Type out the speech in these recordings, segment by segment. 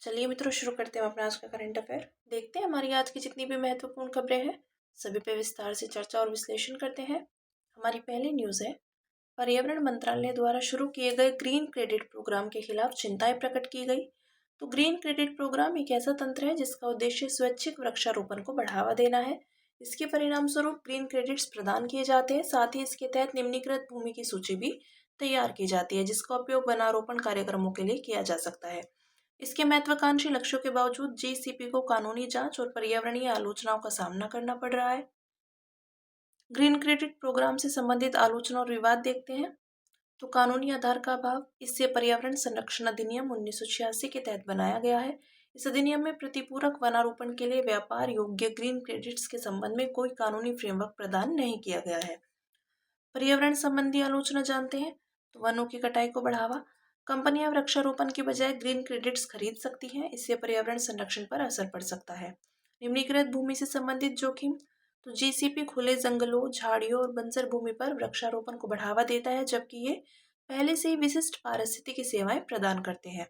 चलिए मित्रों, शुरू करते हैं अपना आज का करंट अफेयर। देखते हैं हमारी आज की जितनी भी महत्वपूर्ण खबरें हैं सभी पे विस्तार से चर्चा और विश्लेषण करते हैं। हमारी पहली न्यूज़ है, पर्यावरण मंत्रालय द्वारा शुरू किए गए ग्रीन क्रेडिट प्रोग्राम के खिलाफ चिंताएं प्रकट की गई। तो ग्रीन क्रेडिट प्रोग्राम एक ऐसा तंत्र है जिसका उद्देश्य स्वैच्छिक वृक्षारोपण को बढ़ावा देना है। इसके परिणाम स्वरूप ग्रीन क्रेडिट्स प्रदान किए जाते हैं। साथ ही इसके तहत निम्नीकृत भूमि की सूची भी तैयार की जाती है जिसका उपयोग वनारोपण कार्यक्रमों के लिए किया जा सकता है। इसके महत्वाकांक्षी लक्ष्यों के बावजूद जीसीपी को कानूनी जांच और पर्यावरणीय आलोचनाओं का सामना करना पड़ रहा है। ग्रीन क्रेडिट प्रोग्राम से संबंधित आलोचना और विवाद देखते हैं। तो कानूनी आधार का अभाव, इससे पर्यावरण संरक्षण अधिनियम 1986 के तहत बनाया गया है। इस अधिनियम में प्रतिपूरक वनारोपण के लिए व्यापार योग्य ग्रीन क्रेडिट्स के संबंध में कोई कानूनी फ्रेमवर्क प्रदान नहीं किया गया है। पर्यावरण संबंधी आलोचना जानते हैं। तो वनों की कटाई को बढ़ावा, कंपनियां वृक्षारोपण की बजाय ग्रीन क्रेडिट्स खरीद सकती हैं। इससे पर्यावरण संरक्षण पर असर पड़ सकता है। निम्नीकृत भूमि से संबंधित जोखिम, तो जीसीपी खुले जंगलों, झाड़ियों और बंजर भूमि पर वृक्षारोपण को बढ़ावा देता है, जबकि ये पहले से ही विशिष्ट पारिस्थितिकी सेवाएं प्रदान करते हैं।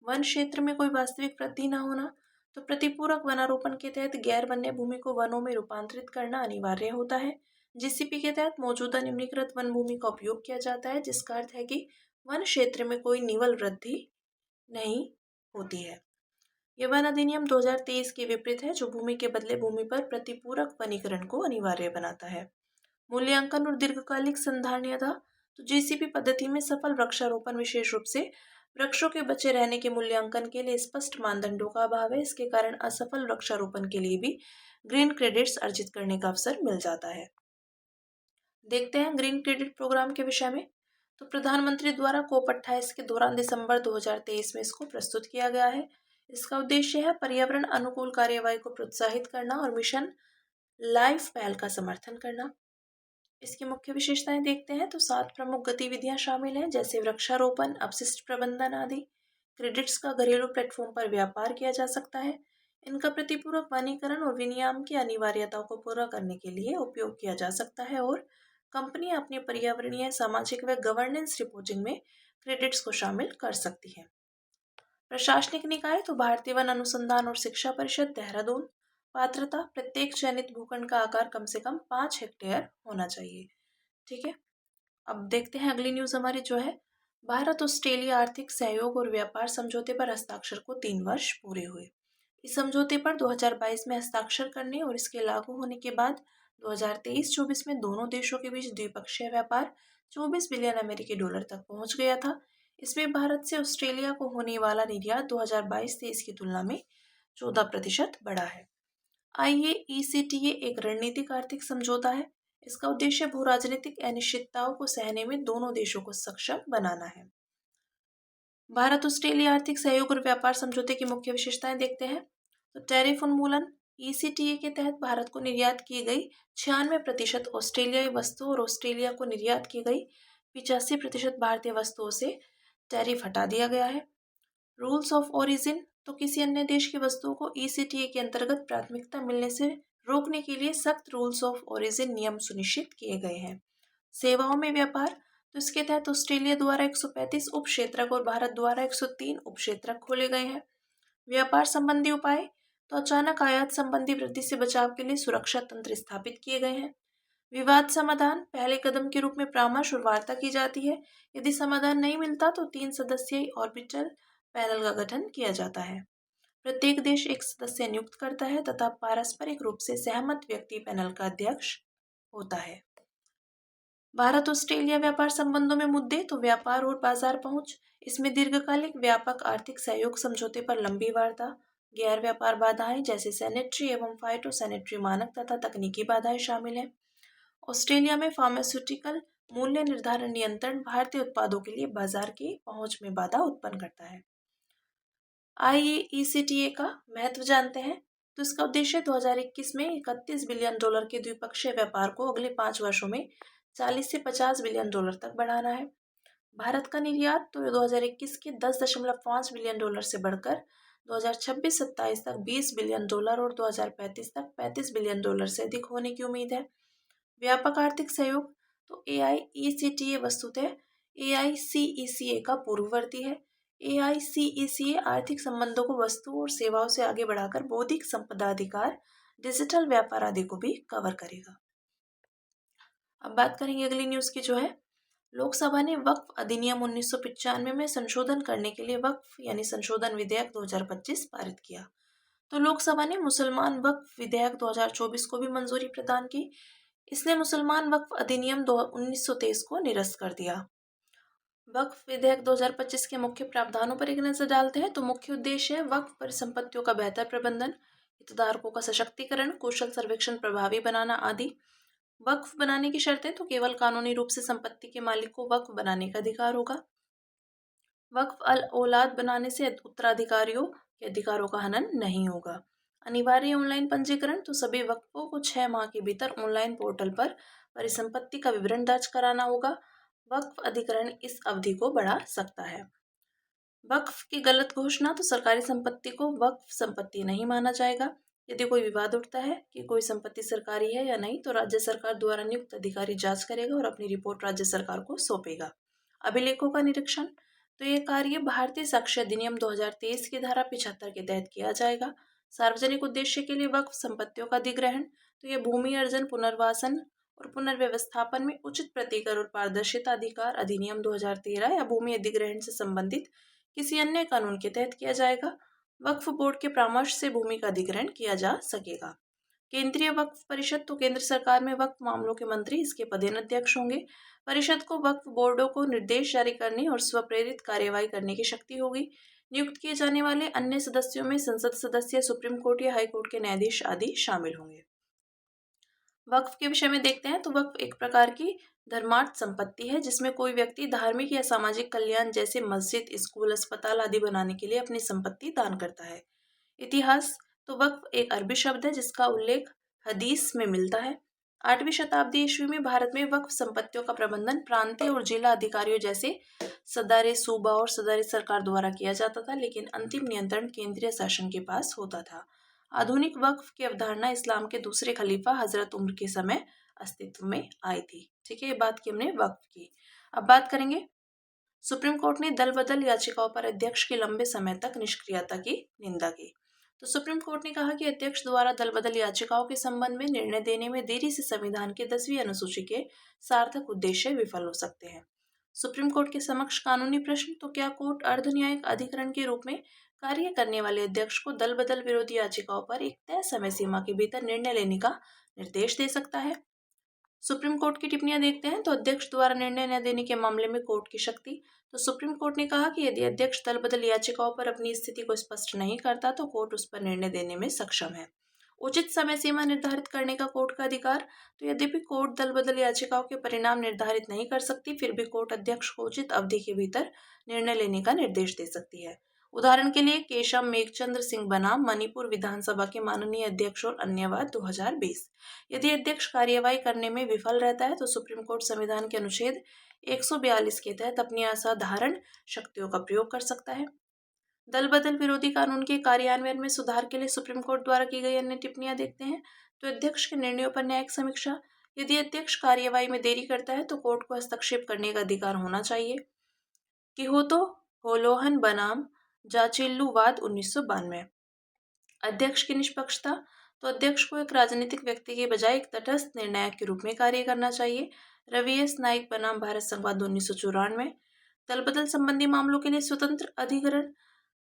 वन क्षेत्र में कोई वास्तविक वृद्धि न होना, तो प्रतिपूरक वनारोपण के तहत गैर वन्य भूमि को वनों में रूपांतरित करना अनिवार्य होता है। जीसीपी के तहत मौजूदा निम्नीकृत वन भूमि का उपयोग किया जाता है, जिसका अर्थ है कि वन क्षेत्र में कोई निवल वृद्धि नहीं होती है। यह वन अधिनियम 2023 के विपरीत है, जो भूमि के बदले भूमि पर प्रतिपूरक वनीकरण को अनिवार्य बनाता है। मूल्यांकन और दीर्घकालिक संधारणीयता, तो जीसीपी पद्धति में सफल वृक्षारोपण विशेष रूप से वृक्षों के बचे रहने के मूल्यांकन के लिए स्पष्ट मानदंडों का अभाव है। इसके कारण असफल वृक्षारोपण के लिए भी ग्रीन क्रेडिट्स अर्जित करने का अवसर मिल जाता है। देखते हैं ग्रीन क्रेडिट प्रोग्राम के विषय में। तो प्रधानमंत्री द्वारा कोप 28 के दौरान दिसंबर 2023 में इसको प्रस्तुत किया गया है। इसका उद्देश्य है पर्यावरण अनुकूल कार्यवाही को प्रोत्साहित करना और मिशन लाइफ पहल का समर्थन करना। इसकी मुख्य विशेषताएं देखते हैं। तो 7 प्रमुख गतिविधियां शामिल हैं, जैसे वृक्षारोपण, अपशिष्ट प्रबंधन आदि। क्रेडिट्स का घरेलू प्लेटफॉर्म पर व्यापार किया जा सकता है। इनका प्रतिपूरक वनीकरण और विनियाम की अनिवार्यताओं को पूरा करने के लिए उपयोग किया जा सकता है, और कंपनियां अपनी पर्यावरणीय, सामाजिक व गवर्नेंस रिपोर्टिंग में क्रेडिट्स को शामिल कर सकती हैं। प्रशासनिक निकाय, तो भारतीय वन अनुसंधान और शिक्षा परिषद, देहरादून। पात्रता, प्रत्येक चयनित भूखंड का आकार कम से कम 5 हेक्टेयर होना चाहिए। ठीक है, अब देखते हैं अगली न्यूज़ हमारी जो है, भारत ऑस्ट्रेलिया आर्थिक सहयोग और व्यापार समझौते पर हस्ताक्षर को 3 वर्ष पूरे हुए। इस समझौते पर 2022 में हस्ताक्षर करने और इसके लागू होने के बाद 2023-24 में दोनों देशों के बीच द्विपक्षीय व्यापार 24 बिलियन अमेरिकी डॉलर तक पहुंच गया था। इसमें भारत से ऑस्ट्रेलिया को होने वाला निर्यात 2022-23 की तुलना में 14% बढ़ा है। IAECTA एक रणनीतिक आर्थिक समझौता है। इसका उद्देश्य भू राजनीतिक अनिश्चितताओं को सहने में दोनों देशों को सक्षम बनाना है। भारत ऑस्ट्रेलिया आर्थिक सहयोग और व्यापार समझौते की मुख्य विशेषताएं देखते हैं। तो टैरिफ उन्मूलन, ECTA के तहत भारत को निर्यात की गई 96% ऑस्ट्रेलियाई वस्तुओं और ऑस्ट्रेलिया को निर्यात की गई 85% भारतीय वस्तुओं से टैरिफ हटा दिया गया है। रूल्स ऑफ ओरिजिन, तो किसी अन्य देश की वस्तुओं को ECTA के अंतर्गत प्राथमिकता मिलने से रोकने के लिए सख्त रूल्स ऑफ ओरिजिन नियम सुनिश्चित किए गए हैं। सेवाओं में व्यापार, तो इसके तहत ऑस्ट्रेलिया द्वारा 135 उप क्षेत्रक और भारत द्वारा 103 उप क्षेत्रक खोले गए हैं। व्यापार संबंधी उपाय, तो अचानक आयात संबंधी वृद्धि से बचाव के लिए सुरक्षा तंत्र स्थापित किए गए हैं। विवाद समाधान, पहले कदम के रूप में परामर्श और वार्ता की जाती है। यदि समाधान नहीं मिलता तो 3 सदस्यीय ऑर्बिटल पैनल का गठन किया जाता है। प्रत्येक देश एक सदस्य नियुक्त करता है तथा पारस्परिक रूप से सहमत व्यक्ति पैनल का अध्यक्ष होता है। भारत ऑस्ट्रेलिया व्यापार संबंधों में मुद्दे, तो व्यापार और बाजार पहुंच। इसमें दीर्घकालिक व्यापक आर्थिक सहयोग समझौते पर लंबी वार्ता। गैर व्यापार बाधाएं, जैसे सैनिटरी एवं फाइटो सैनिटरी मानक तथा तकनीकी बाधाएं शामिल हैं। ऑस्ट्रेलिया में फार्मास्यूटिकल मूल्य निर्धारण नियंत्रण भारतीय उत्पादों के लिए बाजार की पहुंच में बाधा उत्पन्न करता है। IAECTA का महत्व जानते हैं। तो इसका उद्देश्य 2021 में 31 बिलियन डॉलर के द्विपक्षीय व्यापार को अगले 5 वर्षों में 40 से 50 बिलियन डॉलर तक बढ़ाना है। भारत का निर्यात, तो 2021 के 10.5 बिलियन डॉलर से बढ़कर 2026-27 तक 20 बिलियन डॉलर और 2035 तक 35 बिलियन डॉलर से अधिक होने की उम्मीद है। व्यापक आर्थिक सहयोग, तो AIECTA वस्तुतः AICECA का पूर्ववर्ती है। AICACA आर्थिक संबंधों को वस्तुओं और सेवाओं से आगे बढ़ाकर बौद्धिक संपदा अधिकार, डिजिटल व्यापार आदि को भी कवर करेगा। अब बात करेंगे अगली न्यूज़ की जो है, लोकसभा ने वक्फ अधिनियम 1995 में संशोधन करने के लिए वक्फ यानी संशोधन विधेयक 2025 पारित किया। तो लोकसभा ने मुसलमान वक्फ विधेयक 2024 को भी मंजूरी प्रदान की। इसने मुसलमान वक्फ अधिनियम 1923 को निरस्त कर दिया। वक्फ विधेयक 2025 के मुख्य प्रावधानों पर एक नजर डालते हैं। तो मुख्य उद्देश्य है वक्फ परिसंपत्तियों का बेहतर प्रबंधन, हितधारकों का सशक्तिकरण, कुशल सर्वेक्षण प्रभावी बनाना आदि। वक्फ बनाने की शर्तें, तो केवल कानूनी रूप से संपत्ति के मालिक को वक्फ बनाने का अधिकार होगा। वक्फ अल औलाद बनाने से उत्तराधिकारियों के अधिकारों का हनन नहीं होगा। अनिवार्य ऑनलाइन पंजीकरण, तो सभी वक्फों को 6 माह के भीतर ऑनलाइन पोर्टल पर परिसंपत्ति का विवरण दर्ज कराना होगा। वक्फ अधिग्रहण इस अवधि को बढ़ा सकता है। वक्फ की गलत घोषणा, तो सरकारी संपत्ति को वक्फ संपत्ति नहीं माना जाएगा। यदि कोई विवाद उठता है कि कोई संपत्ति सरकारी है या नहीं, तो राज्य सरकार द्वारा नियुक्त अधिकारी जांच करेगा और अपनी रिपोर्ट राज्य सरकार को सौंपेगा। अभिलेखों का निरीक्षण, तो ये कार्य भारतीय साक्ष्य अधिनियम 2023 की धारा 75 के तहत किया जाएगा। सार्वजनिक उद्देश्य के लिए वक्फ संपत्तियों का अधिग्रहण, तो ये भूमि अर्जन, पुनर्वासन और पुनर्व्यवस्थापन में उचित प्रतिकर और पारदर्शिता अधिकार अधिनियम 2013 या भूमि अधिग्रहण से संबंधित किसी अन्य कानून के तहत किया जाएगा। वक्फ बोर्ड के परामर्श से भूमि का अधिग्रहण किया जा सकेगा। केंद्रीय वक्फ परिषद, तो केंद्र सरकार में वक्फ मामलों के मंत्री इसके पदेन अध्यक्ष होंगे। परिषद को वक्फ बोर्डों को निर्देश जारी करने और स्वप्रेरित कार्यवाही करने की शक्ति होगी। नियुक्त किए जाने वाले अन्य सदस्यों में संसद सदस्य, सुप्रीम कोर्ट या हाई कोर्ट के न्यायाधीश आदि शामिल होंगे। वक्फ के विषय में देखते हैं, तो वक्फ एक प्रकार की धर्मार्थ संपत्ति है जिसमें कोई व्यक्ति धार्मिक या सामाजिक कल्याण जैसे मस्जिद, स्कूल, अस्पताल आदि बनाने के लिए अपनी संपत्ति दान करता है। इतिहास, तो वक्फ एक अरबी शब्द है जिसका उल्लेख हदीस में मिलता है। 8वीं शताब्दी ईस्वी में भारत में वक्फ संपत्तियों का प्रबंधन प्रांतीय और जिला अधिकारियों जैसे सदारे सूबा और सदारे सरकार द्वारा किया जाता था, लेकिन अंतिम नियंत्रण केंद्रीय शासन के पास होता था। आधुनिक वक्फ की अवधारणा इस्लाम के दूसरे खलीफा हजरत उमर के समय अस्तित्व में आई थी। ठीक है, ये बात की हमने वक्फ की। अब बात करेंगे, सुप्रीम कोर्ट ने दल बदल याचिकाओं पर अध्यक्ष की लंबे समय तक निष्क्रियता की निंदा की। तो सुप्रीम कोर्ट ने कहा कि अध्यक्ष द्वारा दल बदल याचिकाओं के संबंध में निर्णय देने में देरी से संविधान के 10वीं अनुसूची के सार्थक उद्देश्य विफल हो सकते हैं। सुप्रीम कोर्ट के समक्ष कानूनी प्रश्न, तो क्या कोर्ट अर्ध न्यायिक अधिकरण के रूप में कार्य करने वाले अध्यक्ष को दल बदल विरोधी याचिकाओं पर एक तय समय सीमा के भीतर निर्णय लेने का निर्देश दे सकता है। सुप्रीम कोर्ट की टिप्पणियां देखते हैं, तो अध्यक्ष द्वारा निर्णय न देने के मामले में कोर्ट की शक्ति, तो सुप्रीम कोर्ट ने कहा कि यदि अध्यक्ष दल बदल याचिकाओं पर अपनी स्थिति को स्पष्ट नहीं करता तो कोर्ट उस पर निर्णय देने में सक्षम है। उचित समय सीमा निर्धारित करने का कोर्ट का अधिकार, तो यद्यपि कोर्ट दल बदल याचिकाओं के परिणाम निर्धारित नहीं कर सकती, फिर भी कोर्ट अध्यक्ष को उचित अवधि के भीतर निर्णय लेने का निर्देश दे सकती है। उदाहरण के लिए केशव मेघचंद्र सिंह बनाम मणिपुर विधानसभा के माननीय अध्यक्ष और अन्यवाद 2020। यदि अध्यक्ष कार्यवाही करने में विफल रहता है तो सुप्रीम कोर्ट संविधान के अनुच्छेद 142 के तहत अपनी असाधारण शक्तियों का प्रयोग कर सकता है। दल बदल विरोधी कानून के कार्यान्वयन में सुधार के लिए सुप्रीम कोर्ट द्वारा की गई अन्य टिप्पणियां देखते हैं, तो अध्यक्ष के निर्णयों पर न्यायिक समीक्षा, यदि अध्यक्ष कार्यवाही में देरी करता है तो कोर्ट को हस्तक्षेप करने का अधिकार होना चाहिए। किहोतो होलोहन बनाम जाचिल्लू वाद 1992। अध्यक्ष की निष्पक्षता, तो अध्यक्ष को एक राजनीतिक व्यक्ति के बजाय एक तटस्थ निर्णायक के रूप में कार्य करना चाहिए। रवि एस नाइक बनाम भारत संघवाद 1994। दल बदल संबंधी मामलों के लिए स्वतंत्र अधिकरण,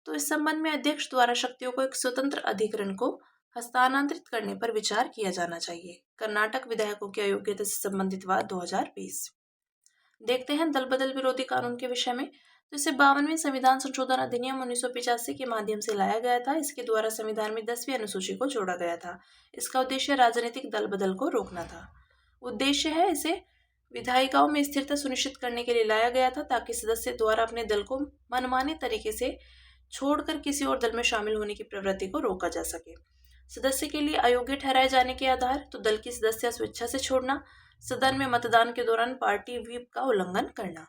तो इस संबंध में अध्यक्ष द्वारा शक्तियों को एक स्वतंत्र अधिकरण को हस्तांतरित करने पर विचार किया जाना चाहिए। कर्नाटक विधायकों की अयोग्यता से संबंधित वाद 2020। देखते हैं दल बदल विरोधी कानून के विषय में, तो इसे 52वें संविधान संशोधन अधिनियम 1985 के माध्यम से लाया गया था। इसके द्वारा संविधान में 10वीं अनुसूची को जोड़ा गया था। इसका उद्देश्य राजनीतिक दल बदल को रोकना था। उद्देश्य है इसे विधायिकाओं में स्थिरता सुनिश्चित करने के लिए लाया गया था, ताकि सदस्य द्वारा अपने दल को मनमाने तरीके से छोड़कर किसी और दल में शामिल होने की प्रवृत्ति को रोका जा सके। सदस्य के लिए अयोग्य ठहराए जाने के आधार, तो दल की सदस्य स्वेच्छा से छोड़ना, सदन में मतदान के दौरान पार्टी व्हिप का उल्लंघन करना।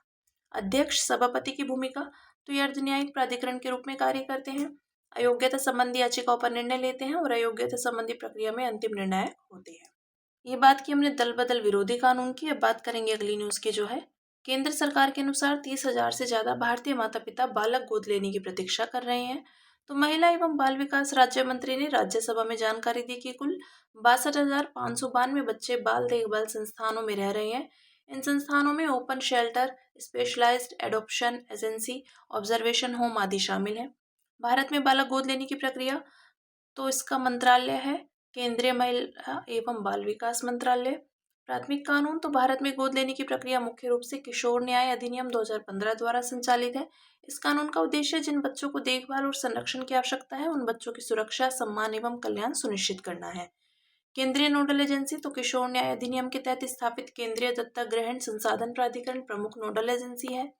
अध्यक्ष सभापति की भूमिका, तो ये अर्ध न्यायिक प्राधिकरण के रूप में कार्य करते हैं, अयोग्यता संबंधी याचिकाओं पर निर्णय लेते हैं और अयोग्यता संबंधी प्रक्रिया में अंतिम निर्णायक होते हैं। ये बात की हमने दल बदल विरोधी कानून की। अब बात करेंगे अगली न्यूज की जो है केंद्र सरकार के अनुसार 30,000 से ज्यादा भारतीय माता पिता बालक गोद लेने की प्रतीक्षा कर रहे हैं। तो महिला एवं बाल विकास राज्य मंत्री ने राज्यसभा में जानकारी दी कि कुल 62,592 बच्चे बाल देखभाल संस्थानों में रह रहे हैं। इन संस्थानों में open shelter, specialised adoption agency, observation home आदि शामिल हैं। भारत में बालक गोद लेने की प्रक्रिया, तो इसका मंत्रालय है केंद्रीय महिला एवं बाल विकास मंत्रालय। प्राथमिक कानून, तो भारत में गोद लेने की प्रक्रिया मुख्य रूप से किशोर न्याय अधिनियम 2015 द्वारा संचालित है। इस कानून का उद्देश्य जिन बच्चों को देखभाल और संरक्षण की आवश्यकता है उन बच्चों की सुरक्षा, सम्मान एवं कल्याण सुनिश्चित करना है। केंद्रीय नोडल एजेंसी, तो किशोर न्याय अधिनियम के तहत स्थापित केंद्रीय दत्तक ग्रहण संसाधन प्राधिकरण प्रमुख नोडल एजेंसी है।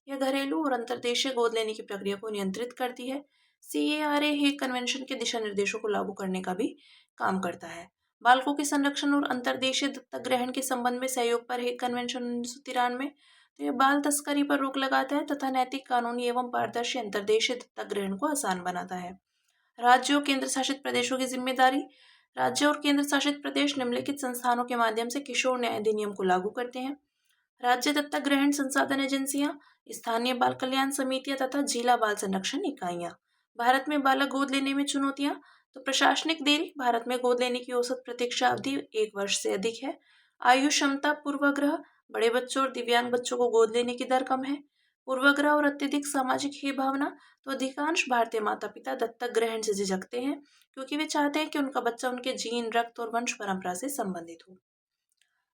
यह घरेलू और अंतर्देशीय गोद लेने की प्रक्रिया को नियंत्रित करती है। CARA हेग कन्वेंशन के दिशा निर्देशों को लागू करने का भी काम करता है। बालकों के संरक्षण और अंतर्देशीय दत्तक ग्रहण के संबंध में सहयोग पर हेग कन्वेंशन 1993, तो यह बाल तस्करी पर रोक लगाता है तथा नैतिक, कानूनी एवं पारदर्शी अंतर्देशीय दत्तक ग्रहण को आसान बनाता है। राज्यों और केंद्र शासित प्रदेशों की जिम्मेदारी। राज्य और केंद्र शासित प्रदेश निम्नलिखित संस्थानों के माध्यम से किशोर न्याय अधिनियम को लागू करते हैं। राज्य दत्तक ग्रहण संसाधन एजेंसियां, स्थानीय बाल कल्याण समितियां तथा जिला बाल संरक्षण इकाइयां। भारत में बालक गोद लेने में चुनौतियां, तो प्रशासनिक देरी। भारत में गोद लेने की औसत प्रतीक्षा अवधि 1 वर्ष से अधिक है। आयु क्षमता, पूर्वाग्रह, बड़े बच्चों और दिव्यांग बच्चों को गोद लेने की दर कम है। पूर्वाग्रह और अत्यधिक सामाजिक ही भावना, तो अधिकांश भारतीय माता पिता दत्तक ग्रहण से झिझकते हैं क्योंकि वे चाहते हैं कि उनका बच्चा उनके जीन, रक्त और वंश परंपरा से संबंधित हो।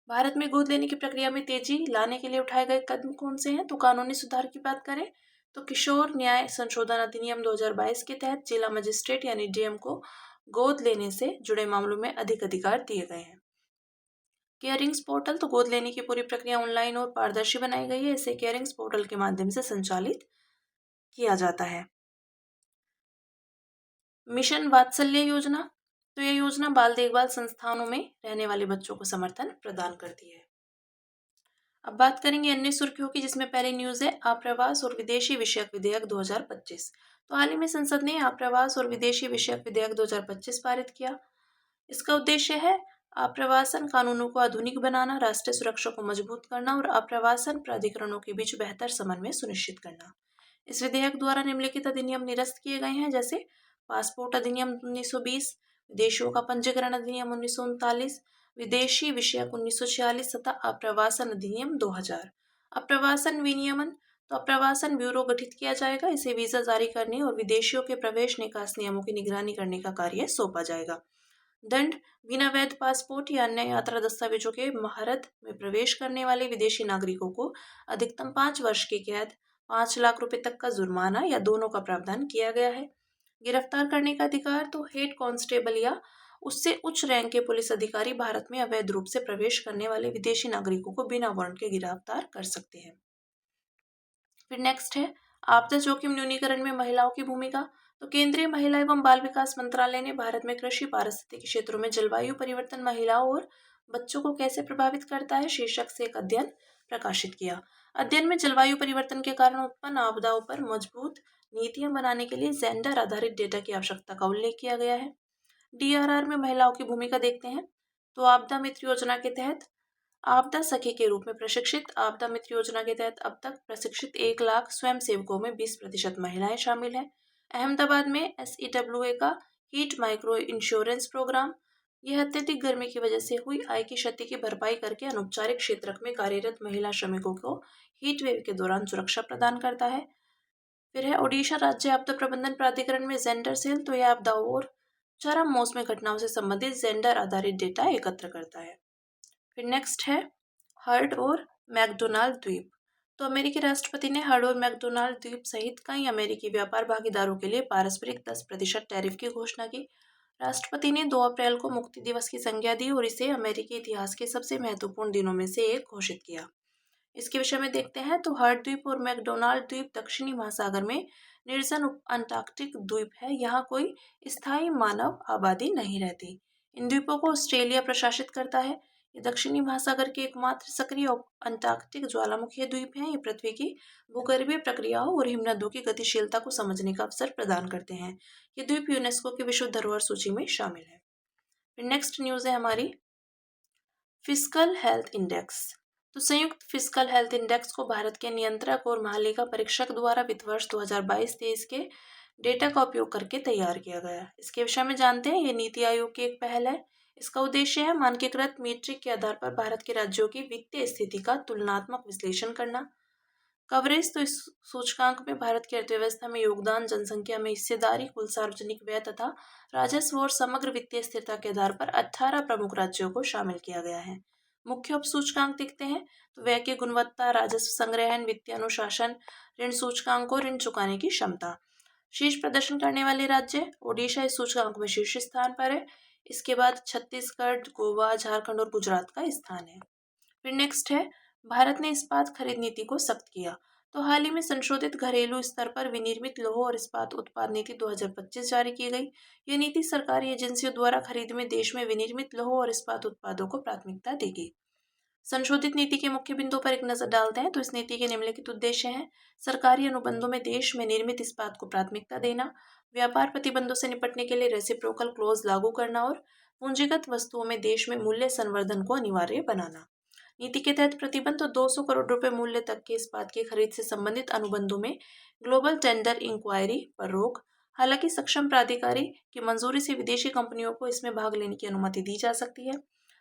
भारत में गोद लेने की प्रक्रिया में तेजी लाने के लिए उठाए गए कदम कौन से हैं? तो कानूनी सुधार की बात करें तो किशोर न्याय संशोधन अधिनियम 2022 के तहत जिला मजिस्ट्रेट यानी DM को गोद लेने से जुड़े मामलों में अधिक अधिकार दिए गए हैं। केयरिंग्स पोर्टल, तो गोद लेने की पूरी प्रक्रिया ऑनलाइन और पारदर्शी बनाई गई है। इसे केयरिंग्स पोर्टल के माध्यम से संचालित किया जाता है। मिशन वात्सल्य योजना, तो यह योजना बाल देखभाल संस्थानों में रहने वाले बच्चों को समर्थन प्रदान करती है। अब बात करेंगे अन्य सुर्खियों की, जिसमें पहली न्यूज है आप्रवास और विदेशी विषयक विधेयक 2025। तो हाल ही में संसद ने आप्रवास और विदेशी विषयक विधेयक 2025 पारित किया। इसका उद्देश्य है आप्रवासन कानूनों को आधुनिक बनाना, राष्ट्रीय सुरक्षा को मजबूत करना और आप्रवासन प्राधिकरणों के बीच बेहतर समन्वय सुनिश्चित करना। इस विधेयक द्वारा निम्नलिखित अधिनियम निरस्त किए गए हैं, जैसे पासपोर्ट अधिनियम 1920, विदेशियों का पंजीकरण अधिनियम 1939, विदेशी विषयक 1946 तथा आप्रवासन अधिनियम 2000। आप्रवासन विनियमन, तो आप्रवासन ब्यूरो गठित किया जाएगा। इसे वीजा जारी करने और विदेशियों के प्रवेश निकास नियमों की निगरानी करने का कार्य सौंपा जाएगा। दंड, बिना वैध पासपोर्ट या अन्य यात्रा दस्तावेजों के भारत में प्रवेश करने वाले विदेशी नागरिकों को अधिकतम 5 वर्ष की कैद, 5 लाख रुपए तक का जुर्माना या दोनों का प्रावधान किया गया है। गिरफ्तार करने का अधिकार, तो हेड कांस्टेबल या उससे उच्च रैंक के पुलिस अधिकारी भारत में अवैध रूप से प्रवेश करने वाले विदेशी नागरिकों को बिना वारंट के गिरफ्तार कर सकते हैं। फिर नेक्स्ट है आपदा जोखिम न्यूनीकरण में महिलाओं की भूमिका। तो केंद्रीय महिला एवं बाल विकास मंत्रालय ने भारत में कृषि पारिस्थितिकी क्षेत्रों में जलवायु परिवर्तन महिलाओं और बच्चों को कैसे प्रभावित करता है शीर्षक से एक अध्ययन प्रकाशित किया। अध्ययन में जलवायु परिवर्तन के कारण उत्पन्न आपदाओं पर मजबूत नीतियां बनाने के लिए जेंडर आधारित डेटा की आवश्यकता का उल्लेख किया गया है। DRR में महिलाओं की भूमिका देखते हैं। तो आपदा मित्र योजना के तहत आपदा सखी के रूप में प्रशिक्षित। आपदा मित्र योजना के तहत अब तक प्रशिक्षित 1 लाख स्वयं सेवकों में 20% महिलाएं शामिल हैं। अहमदाबाद में SEWA का हीट माइक्रो इंश्योरेंस प्रोग्राम, यह अत्यधिक गर्मी की वजह से हुई आय की क्षति की भरपाई करके अनौपचारिक क्षेत्र में कार्यरत महिला श्रमिकों को हीट वेव के दौरान सुरक्षा प्रदान करता है। फिर है ओडिशा राज्य आपदा प्रबंधन प्राधिकरण में जेंडर सेल, तो यह आपदाओं और चरम मौसमी घटनाओं से संबंधित जेंडर आधारित डेटा एकत्र करता है। फिर नेक्स्ट है हर्ड और मैकडोनाल्ड द्वीप। तो अमेरिकी राष्ट्रपति ने हर्ड और मैकडोनाल्ड द्वीप सहित कई अमेरिकी व्यापार भागीदारों के लिए पारस्परिक 10% टैरिफ की घोषणा की। राष्ट्रपति ने 2 अप्रैल को मुक्ति दिवस की संज्ञा दी और इसे अमेरिकी इतिहास के सबसे महत्वपूर्ण दिनों में से एक घोषित किया। इसके विषय में देखते हैं तो हर्ड द्वीप और मैकडोनाल्ड द्वीप दक्षिणी महासागर में निर्जन अंटार्कटिक द्वीप है। यहाँ कोई स्थायी मानव आबादी नहीं रहती। इन द्वीपों को ऑस्ट्रेलिया प्रशासित करता है। ये दक्षिणी महासागर के एकमात्र सक्रिय अंटार्कटिक ज्वालामुखी द्वीप हैं। ये पृथ्वी की भूगर्भीय प्रक्रियाओं और हिमनदों की गतिशीलता को समझने का अवसर प्रदान करते हैं। ये द्वीप यूनेस्को की विश्व धरोहर सूची में शामिल है। फिर नेक्स्ट न्यूज है हमारी फिस्कल हेल्थ इंडेक्स। तो संयुक्त फिस्कल हेल्थ इंडेक्स को भारत के नियंत्रक और महालेखा परीक्षक द्वारा वित्त वर्ष 2022-23 के डेटा का उपयोग करके तैयार किया गया। इसके विषय में जानते हैं। ये नीति आयोग की एक पहल है। इसका उद्देश्य है मानकीकृत मीट्रिक के आधार पर भारत के राज्यों की वित्तीय स्थिति का तुलनात्मक विश्लेषण करना। कवरेज, तो इस सूचकांक में भारत की अर्थव्यवस्था में योगदान, जनसंख्या में हिस्सेदारी, कुल सार्वजनिक व्यय तथा राजस्व और समग्र वित्तीय स्थिरता के आधार पर 18 प्रमुख राज्यों को शामिल किया गया है। मुख्य उपसूचकांक दिखते हैं तो व्यय की गुणवत्ता, राजस्व संग्रहण, वित्तीय अनुशासन, ऋण सूचकांक और ऋण चुकाने की क्षमता। शीर्ष प्रदर्शन करने वाले राज्य, ओडिशा इस सूचकांक में शीर्ष स्थान पर है। इसके बाद छत्तीसगढ़, गोवा, झारखंड और गुजरात का स्थान है। फिर नेक्स्ट है, भारत ने इस्पात खरीद नीति को सख्त किया। तो हाल ही में संशोधित घरेलू स्तर पर विनिर्मित लौह और इस्पात उत्पाद नीति 2025 जारी की गई। यह नीति सरकारी एजेंसियों द्वारा खरीद में देश में विनिर्मित लौह और इस्पात उत्पादों को प्राथमिकता देगी। संशोधित नीति के मुख्य बिंदुओं पर एक नजर डालते हैं तो इस नीति के निम्नलिखित उद्देश्य हैं। सरकारी अनुबंधों में देश में निर्मित इस्पात को प्राथमिकता देना, व्यापार प्रतिबंधों से निपटने के लिए रेसिप्रोकल क्लॉज लागू करना और पूंजीगत वस्तुओं में देश में मूल्य संवर्धन को अनिवार्य बनाना। नीति के तहत प्रतिबंध 200 करोड़ रुपए मूल्य तक के इस्पात की खरीद से संबंधित अनुबंधों में ग्लोबल टेंडर इंक्वायरी पर रोक। हालांकि सक्षम प्राधिकारी की मंजूरी से विदेशी कंपनियों को इसमें भाग लेने की अनुमति दी जा सकती है।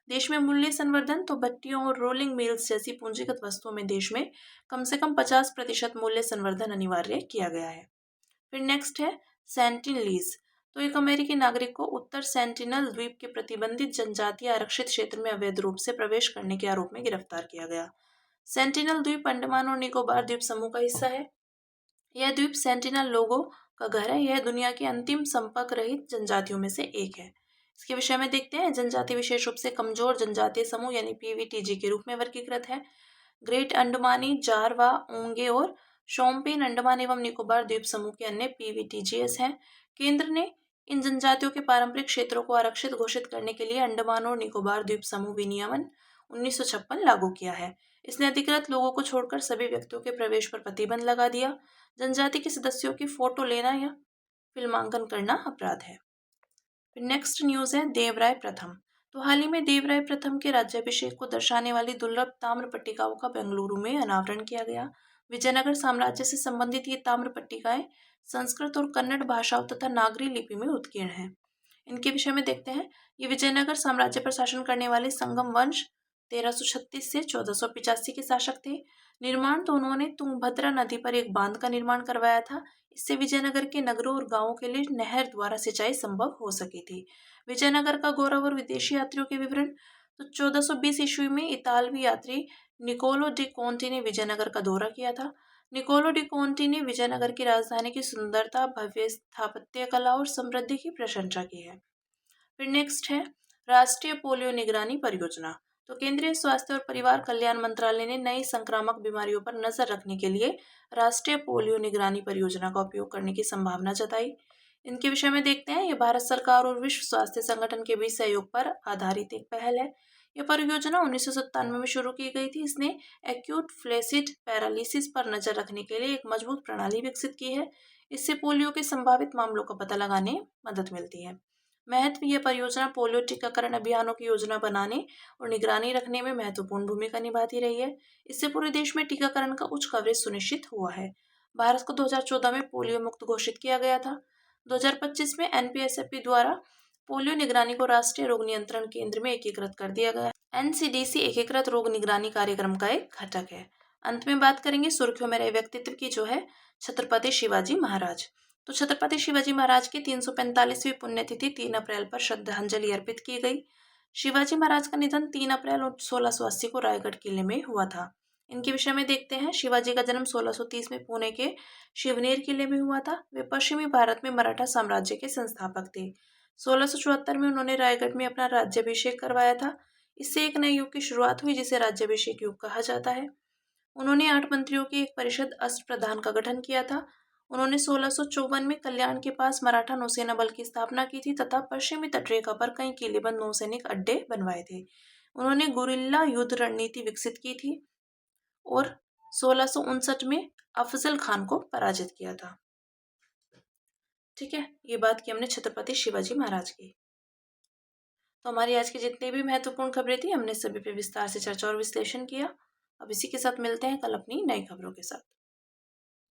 देश में मूल्य संवर्धन, तो भट्टियों और रोलिंग मिल्स जैसी पूंजीगत वस्तुओं में देश में कम से कम 50% मूल्य संवर्धन अनिवार्य किया गया है। फिर नेक्स्ट है सेंटिनलीज। तो एक अमेरिकी नागरिक को उत्तर सेंटिनल द्वीप के प्रतिबंधित जनजातीय आरक्षित क्षेत्र में अवैध रूप से प्रवेश करने के आरोप में गिरफ्तार किया गया। सेंटिनल द्वीप अंडमान और निकोबार द्वीप समूह का हिस्सा है। यह द्वीप सेंटिनल लोगों का घर है। यह दुनिया की अंतिम संपर्क रहित जनजातियों में से एक है। इसके विषय में देखते हैं। जनजाति विशेष रूप से कमजोर जनजातीय समूह यानी पीवीटीजी के रूप में वर्गीकृत है। ग्रेट अंडमानी, जारवा, ओंगे और शोम्पेन अंडमान एवं निकोबार द्वीप समूह के अन्य पीवीटीजीएस हैं। केंद्र ने इन जनजातियों के पारंपरिक क्षेत्रों को आरक्षित घोषित करने के लिए अंडमान और निकोबार द्वीप समूह विनियमन 1956 लागू किया है। इसने अधिकृत लोगों को छोड़कर सभी व्यक्तियों के प्रवेश पर प्रतिबंध लगा दिया। जनजाति के सदस्यों की फोटो लेना या फिल्मांकन करना अपराध है। फिर नेक्स्ट न्यूज है देवराय प्रथम। तो हाल ही में देवराय प्रथम के राज्याभिषेक को दर्शाने वाली दुर्लभ ताम्र पट्टिकाओं का बेंगलुरु में अनावरण किया गया। विजयनगर साम्राज्य से संबंधित ये ताम्र पट्टिकाएं संस्कृत और कन्नड़ भाषाओं तथा नागरी लिपि में उत्कीर्ण हैं। इनके विषय में देखते हैं। ये विजयनगर साम्राज्य पर शासन करने वाले संगम वंश 1336 से 1485 के शासक थे। निर्माण, तो उन्होंने तुंगभद्रा नदी पर एक बांध का निर्माण करवाया था। इससे विजयनगर के नगरों और गांवों के लिए नहर द्वारा सिंचाई संभव हो सकी थी। विजयनगर का गौरव और विदेशी यात्रियों के विवरण, तो 1420 ईस्वी में इतालवी यात्री निकोलो डी कोंटी ने विजयनगर का दौरा किया था। निकोलो डी कोंटी ने विजयनगर की राजधानी की सुंदरता, भव्य स्थापत्य कला और समृद्धि की प्रशंसा की है। फिर नेक्स्ट है राष्ट्रीय पोलियो निगरानी परियोजना। तो केंद्रीय स्वास्थ्य और परिवार कल्याण मंत्रालय ने नई संक्रामक बीमारियों पर नजर रखने के लिए राष्ट्रीय पोलियो निगरानी परियोजना का उपयोग करने की संभावना जताई। इनके विषय में देखते हैं। ये भारत सरकार और विश्व स्वास्थ्य संगठन के बीच सहयोग पर आधारित एक पहल है। यह परियोजना 1997 में शुरू की गई थी। इसने एक्यूट फ्लेसिड पैरालिसिस पर नजर रखने के लिए एक मजबूत प्रणाली विकसित की है। इससे पोलियो के संभावित मामलों का पता लगाने में मदद मिलती है। महत्व, यह परियोजना पोलियो टीकाकरण अभियानों की योजना बनाने और निगरानी रखने में महत्वपूर्ण भूमिका निभाती रही है। इससे पूरे देश में टीकाकरण का उच्च कवरेज सुनिश्चित हुआ है। भारत को 2014 में पोलियो मुक्त घोषित किया गया था। 2025 में एनपीएसएपी द्वारा पोलियो निगरानी को राष्ट्रीय रोग नियंत्रण केंद्र में एकीकृत कर दिया गया। एनसीडीसी एकीकृत रोग निगरानी कार्यक्रम का एक घटक है। अंत में बात करेंगे सुर्खियों में रहे व्यक्तित्व की, जो है छत्रपति शिवाजी महाराज। तो छत्रपति शिवाजी महाराज की 345वीं पुण्यतिथि 3 अप्रैल पर श्रद्धांजलि अर्पित की गई। शिवाजी महाराज का निधन 3 अप्रैल 1680 को रायगढ़ किले में हुआ था। इनके विषय में देखते हैं। शिवाजी का जन्म 1630 में पुणे के शिवनेर किले में हुआ था। वे पश्चिमी भारत में मराठा साम्राज्य के संस्थापक थे। 1674 में उन्होंने रायगढ़ में अपना राज्याभिषेक करवाया था। इससे एक नए युग की शुरुआत हुई जिसे राज्याभिषेक युग कहा जाता है। उन्होंने 8 मंत्रियों की एक परिषद अष्टप्रधान का गठन किया था। उन्होंने 1654 में कल्याण के पास मराठा नौसेना बल की स्थापना की थी तथा पश्चिमी तटरेखा पर कई किलेबंद नौसैनिक अड्डे बनवाए थे। उन्होंने गुरिल्ला युद्ध रणनीति विकसित की थी और 1659 में अफजल खान को पराजित किया था। ठीक है, ये बात की हमने छत्रपति शिवाजी महाराज की। तो हमारी आज की जितनी भी महत्वपूर्ण खबरें थी, हमने सभी पे विस्तार से चर्चा और विश्लेषण किया। अब इसी के साथ मिलते हैं कल अपनी नई खबरों के साथ।